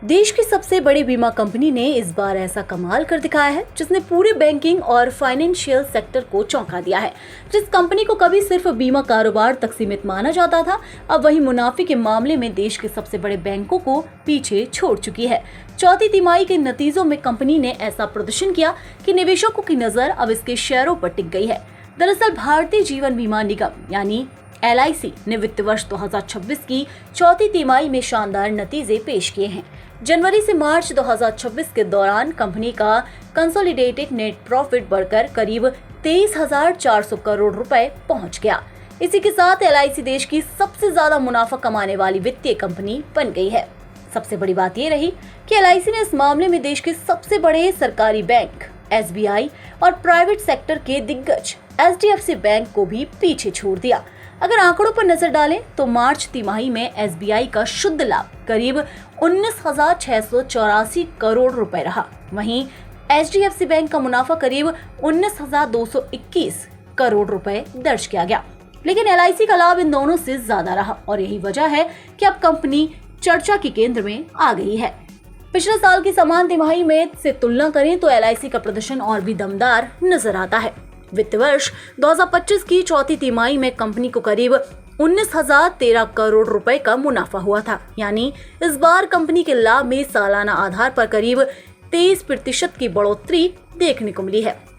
देश की सबसे बड़ी बीमा कंपनी ने इस बार ऐसा कमाल कर दिखाया है जिसने पूरे बैंकिंग और फाइनेंशियल सेक्टर को चौंका दिया है। जिस कंपनी को कभी सिर्फ बीमा कारोबार तक सीमित माना जाता था, अब वही मुनाफे के मामले में देश के सबसे बड़े बैंकों को पीछे छोड़ चुकी है। चौथी तिमाही के नतीजों में कंपनी ने ऐसा प्रदर्शन किया कि निवेशकों की नजर अब इसके शेयरों पर टिक गई है। दरअसल भारतीय जीवन बीमा निगम यानी LIC ने वित्त वर्ष 2026 की चौथी तिमाही में शानदार नतीजे पेश किए हैं। जनवरी से मार्च 2026 के दौरान कंपनी का कंसोलिडेटेड नेट प्रॉफिट बढ़कर करीब 23,400 करोड़ रुपए पहुंच गया। इसी के साथ LIC देश की सबसे ज्यादा मुनाफा कमाने वाली वित्तीय कंपनी बन गई है। सबसे बड़ी बात ये रही कि LIC ने इस मामले में देश के सबसे बड़े सरकारी बैंक SBI और प्राइवेट सेक्टर के दिग्गज HDFC बैंक को भी पीछे छोड़ दिया। अगर आंकड़ों पर नजर डालें तो मार्च तिमाही में SBI का शुद्ध लाभ करीब 19,684 करोड़ रुपए रहा। वहीं HDFC बैंक का मुनाफा करीब 19,221 करोड़ रुपए दर्ज किया गया। लेकिन LIC का लाभ इन दोनों से ज्यादा रहा और यही वजह है कि अब कंपनी चर्चा के केंद्र में आ गई है। पिछले साल की समान तिमाही में से तुलना करें तो LIC का प्रदर्शन और भी दमदार नजर आता है। वित्त वर्ष 2025 की चौथी तिमाही में कंपनी को करीब 19,013 करोड़ रुपए का मुनाफा हुआ था। यानी इस बार कंपनी के लाभ में सालाना आधार पर करीब 23% की बढ़ोतरी देखने को मिली है।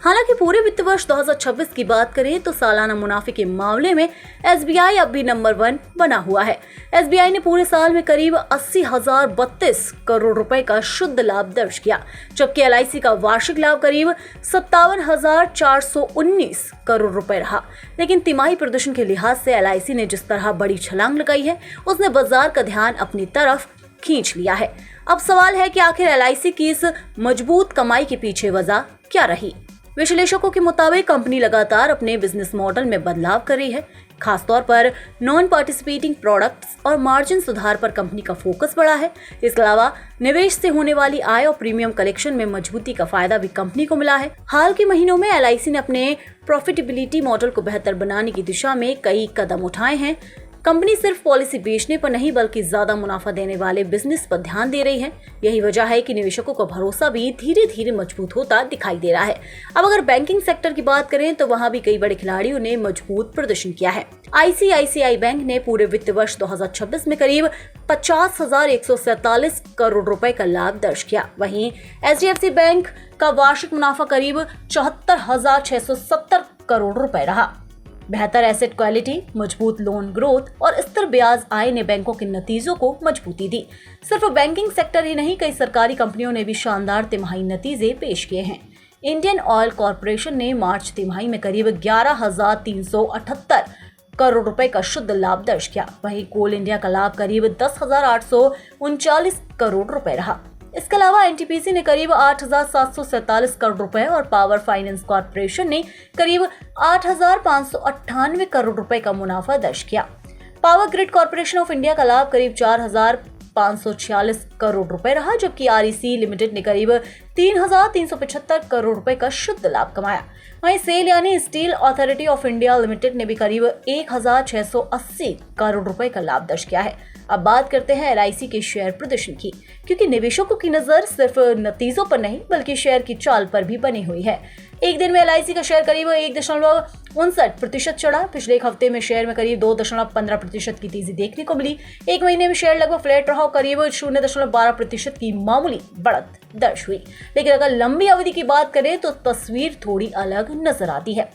हालांकि पूरे वित्त वर्ष 2026 की बात करें तो सालाना मुनाफे के मामले में SBI अब भी नंबर 1 बना हुआ है। SBI ने पूरे साल में करीब 80,032 करोड़ रुपए का शुद्ध लाभ दर्ज किया, जबकि LIC का वार्षिक लाभ करीब 57,419 करोड़ रुपए रहा। लेकिन तिमाही प्रदर्शन के लिहाज से LIC ने जिस तरह बड़ी छलांग लगाई है, उसने बाजार का ध्यान अपनी तरफ खींच लिया है। अब सवाल है कि आखिर LIC की इस मजबूत कमाई के पीछे वजह क्या रही। विश्लेषकों के मुताबिक कंपनी लगातार अपने बिजनेस मॉडल में बदलाव कर रही है। खासतौर पर नॉन पार्टिसिपेटिंग प्रोडक्ट्स और मार्जिन सुधार पर कंपनी का फोकस बढ़ा है। इसके अलावा निवेश से होने वाली आय और प्रीमियम कलेक्शन में मजबूती का फायदा भी कंपनी को मिला है। हाल के महीनों में LIC ने अपने प्रॉफिटेबिलिटी मॉडल को बेहतर बनाने की दिशा में कई कदम उठाए हैं। कंपनी सिर्फ पॉलिसी बेचने पर नहीं बल्कि ज्यादा मुनाफा देने वाले बिजनेस पर ध्यान दे रही है। यही वजह है कि निवेशकों का भरोसा भी धीरे धीरे मजबूत होता दिखाई दे रहा है। अब अगर बैंकिंग सेक्टर की बात करें तो वहां भी कई बड़े खिलाड़ियों ने मजबूत प्रदर्शन किया है। ICICI बैंक ने पूरे वित्त वर्ष 2026 में करीब 50,147 करोड़ रुपए का लाभ दर्ज किया। वहीं HDFC बैंक का वार्षिक मुनाफा करीब 74,670 करोड़ रुपए रहा। बेहतर एसेट क्वालिटी, मजबूत लोन ग्रोथ और स्थिर ब्याज आय ने बैंकों के नतीजों को मजबूती दी। सिर्फ बैंकिंग सेक्टर ही नहीं, कई सरकारी कंपनियों ने भी शानदार तिमाही नतीजे पेश किए हैं। इंडियन ऑयल कॉर्पोरेशन ने मार्च तिमाही में करीब 11,378 करोड़ रुपए का शुद्ध लाभ दर्ज किया। वहीं कोल इंडिया का लाभ करीब 10,839 करोड़ रुपए रहा। इसके अलावा NTPC ने करीब 8,747 करोड़ रुपए और पावर फाइनेंस कॉर्पोरेशन ने करीब 8,598 करोड़ रुपए का मुनाफा दर्ज किया। Power grid corporation of India का लाभ करीब 4,546 करोड़ रुपए रहा, जबकि REC लिमिटेड ने करीब 3,375 करोड़ रुपए का शुद्ध लाभ कमाया। वहीं सेल यानी steel authority of India limited ने भी करीब 1,680 करोड़ रुपए का लाभ दर्ज किया है। अब बात करते हैं LIC के शेयर प्रदर्शन की, क्योंकि निवेशकों की नजर सिर्फ नतीजों पर नहीं बल्कि शेयर की चाल पर भी बनी हुई है। एक दिन में LIC का शेयर करीब 1.59% चढ़ा। पिछले एक हफ्ते में शेयर में करीब 2.15% की तेजी देखने को मिली। एक महीने में शेयर लगभग फ्लैट रहा और करीब 0.12% की मामूली बढ़त दर्ज हुई। लेकिन अगर लंबी अवधि की बात करें तो तस्वीर थोड़ी अलग नजर आती है।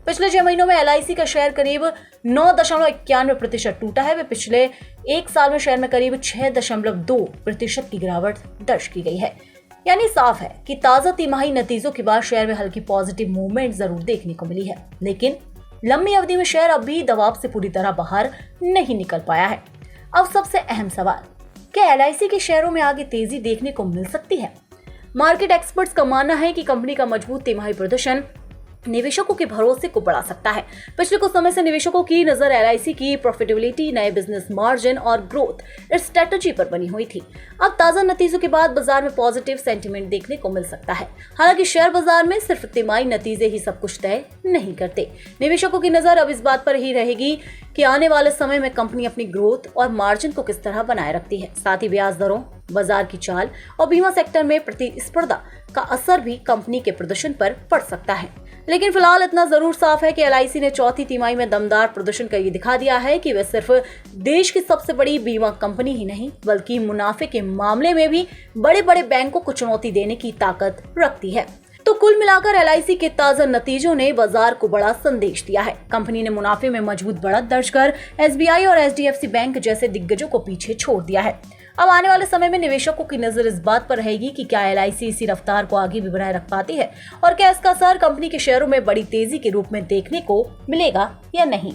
पिछले 6 महीनों में LIC का शेयर करीब 9.91% टूटा है। वे पिछले एक साल में शेयर में करीब 6.2% की गिरावट दर्ज की गई है। यानी साफ है कि ताजा तिमाही नतीजों के बाद शेयर में हल्की पॉजिटिव मूवमेंट जरूर देखने को मिली है, लेकिन लंबी अवधि में शेयर अभी दबाव से पूरी तरह बाहर नहीं निकल पाया है। अब सबसे अहम सवाल, क्या LIC के शेयरों में आगे तेजी देखने को मिल सकती है? मार्केट एक्सपर्ट्स का मानना है कि कंपनी का मजबूत तिमाही प्रदर्शन निवेशकों के भरोसे को बढ़ा सकता है। पिछले कुछ समय से निवेशकों की नजर एलआईसी की प्रॉफिटेबिलिटी, नए बिजनेस मार्जिन और ग्रोथ स्ट्रेटजी पर बनी हुई थी। अब ताजा नतीजों के बाद बाजार में पॉजिटिव सेंटीमेंट देखने को मिल सकता है। हालांकि शेयर बाजार में सिर्फ तिमाही नतीजे ही सब कुछ तय नहीं करते। निवेशकों की नजर अब इस बात पर ही रहेगी कि आने वाले समय में कंपनी अपनी ग्रोथ और मार्जिन को किस तरह बनाए रखती है। साथ ही ब्याज दरों, बाजार की चाल और बीमा सेक्टर में प्रतिस्पर्धा का असर भी कंपनी के प्रदर्शन पर पड़ सकता है। लेकिन फिलहाल इतना जरूर साफ है कि एलआईसी ने चौथी तिमाही में दमदार प्रदर्शन करके दिखा दिया है कि वह सिर्फ देश की सबसे बड़ी बीमा कंपनी ही नहीं बल्कि मुनाफे के मामले में भी बड़े बड़े बैंकों को चुनौती देने की ताकत रखती है। तो कुल मिलाकर एलआईसी के ताजा नतीजों ने बाजार को बड़ा संदेश दिया है। कंपनी ने मुनाफे में मजबूत बढ़त दर्ज कर एसबीआई और एचडीएफसी बैंक जैसे दिग्गजों को पीछे छोड़ दिया है। अब आने वाले समय में निवेशकों की नजर इस बात पर रहेगी कि क्या एलआईसी इसी रफ्तार को आगे भी बनाए रख पाती है और क्या इसका असर कंपनी के शेयरों में बड़ी तेजी के रूप में देखने को मिलेगा या नहीं।